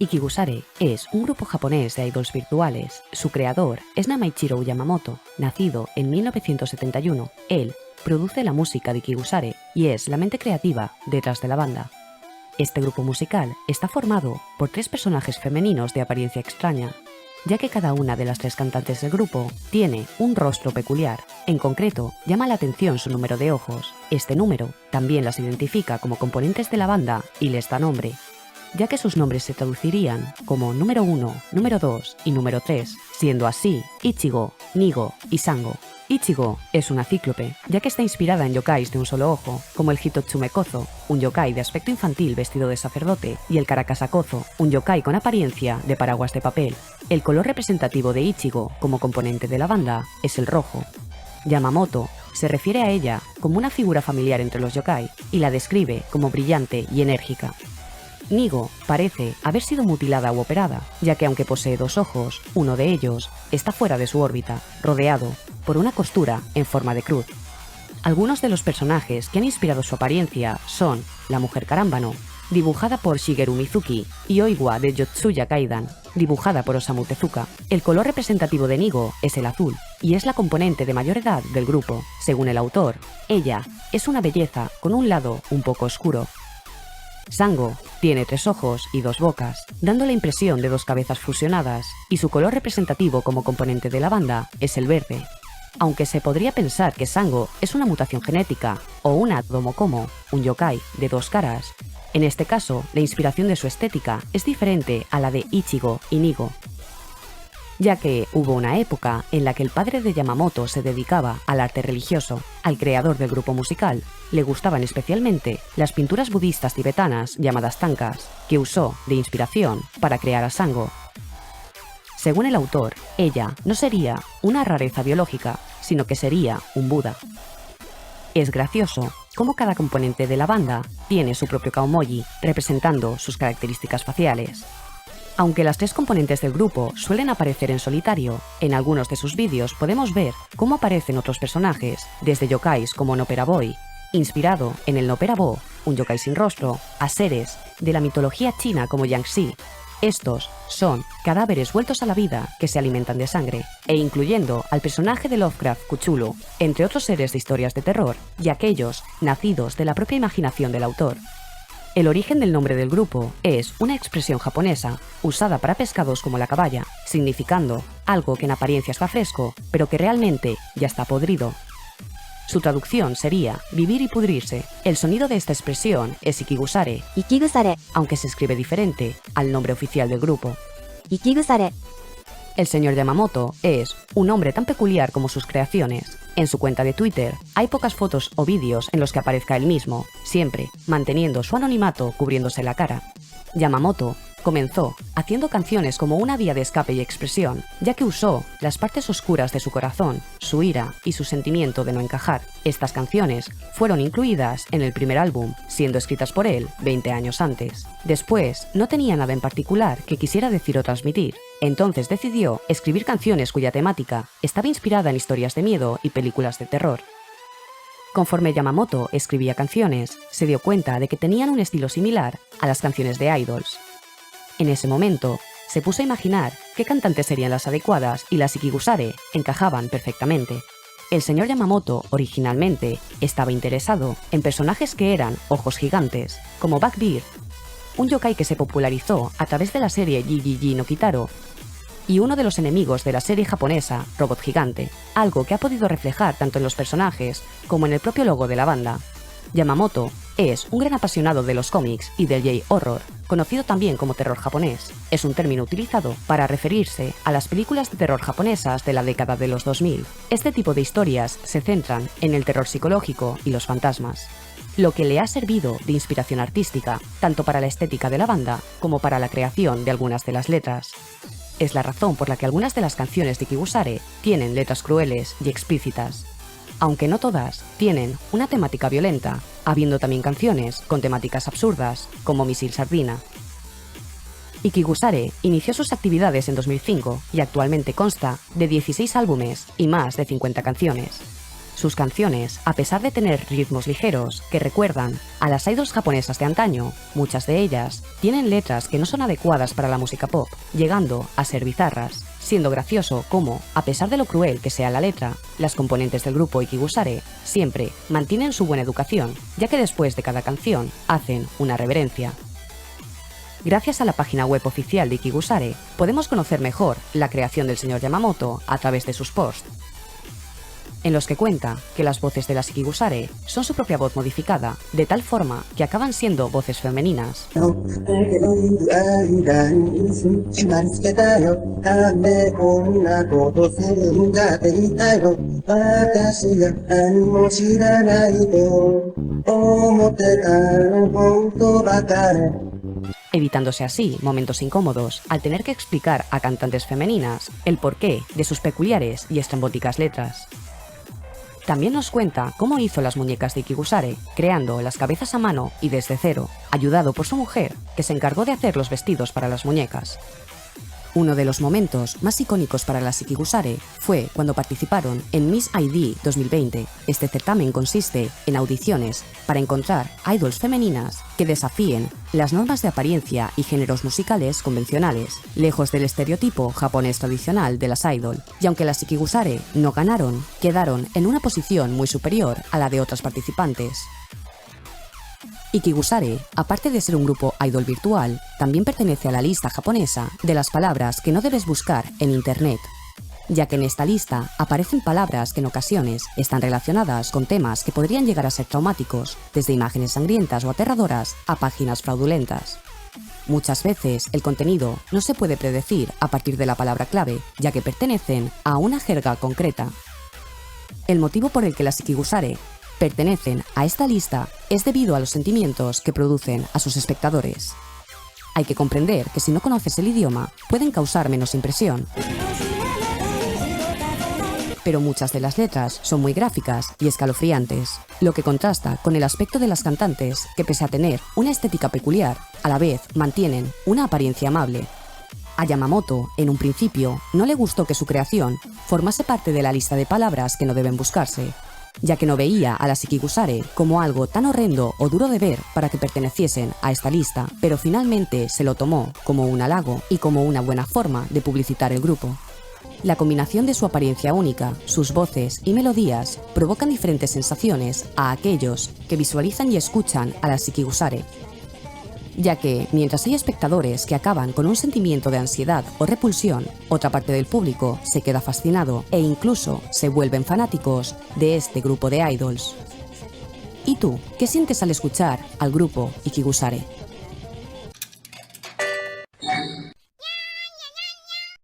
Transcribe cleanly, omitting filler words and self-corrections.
Ikigusare es un grupo japonés de idols virtuales. Su creador es Namaichiro Yamamoto, nacido en 1971. Él produce la música de Ikigusare y es la mente creativa detrás de la banda. Este grupo musical está formado por 3 personajes femeninos de apariencia extraña, ya que cada una de las 3 cantantes del grupo tiene un rostro peculiar. En concreto, llama la atención su número de ojos. Este número también las identifica como componentes de la banda y les da nombre, ya que sus nombres se traducirían como número 1, número 2 y número 3, siendo así Ichigo, Nigo y Sango. Ichigo es una cíclope, ya que está inspirada en yokais de un solo ojo, como el Hitotsume Kozo, un yokai de aspecto infantil vestido de sacerdote, y el Karakasa Kozo, un yokai con apariencia de paraguas de papel. El color representativo de Ichigo como componente de la banda es el rojo. Yamamoto se refiere a ella como una figura familiar entre los yokai y la describe como brillante y enérgica. Nigo parece haber sido mutilada u operada, ya que aunque posee 2 ojos, uno de ellos está fuera de su órbita, rodeado por una costura en forma de cruz. Algunos de los personajes que han inspirado su apariencia son la mujer Carámbano, dibujada por Shigeru Mizuki, y Oiwa de Yotsuya Kaidan, dibujada por Osamu Tezuka. El color representativo de Nigo es el azul, y es la componente de mayor edad del grupo. Según el autor, ella es una belleza con un lado un poco oscuro. Sango tiene 3 ojos y 2 bocas, dando la impresión de 2 cabezas fusionadas, y su color representativo como componente de la banda es el verde. Aunque se podría pensar que Sango es una mutación genética o una Domokomo, un yokai de 2 caras, en este caso la inspiración de su estética es diferente a la de Ichigo y Nigo, ya que hubo una época en la que el padre de Yamamoto se dedicaba al arte religioso. Al creador del grupo musical le gustaban especialmente las pinturas budistas tibetanas llamadas tankas, que usó de inspiración para crear a Sango. Según el autor, ella no sería una rareza biológica, sino que sería un Buda. Es gracioso cómo cada componente de la banda tiene su propio kaomoji, representando sus características faciales. Aunque las 3 componentes del grupo suelen aparecer en solitario, en algunos de sus vídeos podemos ver cómo aparecen otros personajes, desde yokais como Nopera Boy, inspirado en el Nopera Bo, un yokai sin rostro, a seres de la mitología china como Yangtze. Estos son cadáveres vueltos a la vida que se alimentan de sangre, e incluyendo al personaje de Lovecraft Cthulhu, entre otros seres de historias de terror, y aquellos nacidos de la propia imaginación del autor. El origen del nombre del grupo es una expresión japonesa usada para pescados como la caballa, significando algo que en apariencia está fresco, pero que realmente ya está podrido. Su traducción sería vivir y pudrirse. El sonido de esta expresión es Ikigusare, aunque se escribe diferente al nombre oficial del grupo. El señor Yamamoto es un hombre tan peculiar como sus creaciones. En su cuenta de Twitter hay pocas fotos o vídeos en los que aparezca él mismo, siempre manteniendo su anonimato cubriéndose la cara. Yamamoto comenzó haciendo canciones como una vía de escape y expresión, ya que usó las partes oscuras de su corazón, su ira y su sentimiento de no encajar. Estas canciones fueron incluidas en el primer álbum, siendo escritas por él 20 años antes. Después, no tenía nada en particular que quisiera decir o transmitir. Entonces decidió escribir canciones cuya temática estaba inspirada en historias de miedo y películas de terror. Conforme Yamamoto escribía canciones, se dio cuenta de que tenían un estilo similar a las canciones de idols. En ese momento, se puso a imaginar qué cantantes serían las adecuadas y las Ikigusare encajaban perfectamente. El señor Yamamoto originalmente estaba interesado en personajes que eran ojos gigantes, como Buckbeard, un yokai que se popularizó a través de la serie Jiji no Kitaro, y uno de los enemigos de la serie japonesa Robot Gigante, algo que ha podido reflejar tanto en los personajes como en el propio logo de la banda. Yamamoto es un gran apasionado de los cómics y del J-horror, conocido también como terror japonés. Es un término utilizado para referirse a las películas de terror japonesas de la década de los 2000. Este tipo de historias se centran en el terror psicológico y los fantasmas, lo que le ha servido de inspiración artística, tanto para la estética de la banda como para la creación de algunas de las letras. Es la razón por la que algunas de las canciones de Ikigusare tienen letras crueles y explícitas, aunque no todas tienen una temática violenta, habiendo también canciones con temáticas absurdas, como Misil Sardina. Ikigusare inició sus actividades en 2005 y actualmente consta de 16 álbumes y más de 50 canciones. Sus canciones, a pesar de tener ritmos ligeros que recuerdan a las idols japonesas de antaño, muchas de ellas tienen letras que no son adecuadas para la música pop, llegando a ser bizarras, siendo gracioso cómo, a pesar de lo cruel que sea la letra, las componentes del grupo Ikigusare siempre mantienen su buena educación, ya que después de cada canción hacen una reverencia. Gracias a la página web oficial de Ikigusare, podemos conocer mejor la creación del señor Yamamoto a través de sus posts, en los que cuenta que las voces de las Ikigusare son su propia voz modificada, de tal forma que acaban siendo voces femeninas. Evitándose así momentos incómodos al tener que explicar a cantantes femeninas el porqué de sus peculiares y estrambóticas letras. También nos cuenta cómo hizo las muñecas de Ikigusare, creando las cabezas a mano y desde cero, ayudado por su mujer, que se encargó de hacer los vestidos para las muñecas. Uno de los momentos más icónicos para las Ikigusare fue cuando participaron en Miss ID 2020. Este certamen consiste en audiciones para encontrar idols femeninas que desafíen las normas de apariencia y géneros musicales convencionales, lejos del estereotipo japonés tradicional de las idol. Y aunque las Ikigusare no ganaron, quedaron en una posición muy superior a la de otras participantes. Ikigusare, aparte de ser un grupo idol virtual, también pertenece a la lista japonesa de las palabras que no debes buscar en internet, ya que en esta lista aparecen palabras que en ocasiones están relacionadas con temas que podrían llegar a ser traumáticos, desde imágenes sangrientas o aterradoras a páginas fraudulentas. Muchas veces el contenido no se puede predecir a partir de la palabra clave, ya que pertenecen a una jerga concreta. El motivo por el que las Ikigusare pertenecen a esta lista es debido a los sentimientos que producen a sus espectadores. Hay que comprender que si no conoces el idioma, pueden causar menos impresión. Pero muchas de las letras son muy gráficas y escalofriantes, lo que contrasta con el aspecto de las cantantes que, pese a tener una estética peculiar, a la vez mantienen una apariencia amable. A Yamamoto, en un principio, no le gustó que su creación formase parte de la lista de palabras que no deben buscarse, ya que no veía a las Ikigusare como algo tan horrendo o duro de ver para que perteneciesen a esta lista, pero finalmente se lo tomó como un halago y como una buena forma de publicitar el grupo. La combinación de su apariencia única, sus voces y melodías provocan diferentes sensaciones a aquellos que visualizan y escuchan a las Ikigusare, ya que, mientras hay espectadores que acaban con un sentimiento de ansiedad o repulsión, otra parte del público se queda fascinado e incluso se vuelven fanáticos de este grupo de idols. ¿Y tú, qué sientes al escuchar al grupo Ikigusare?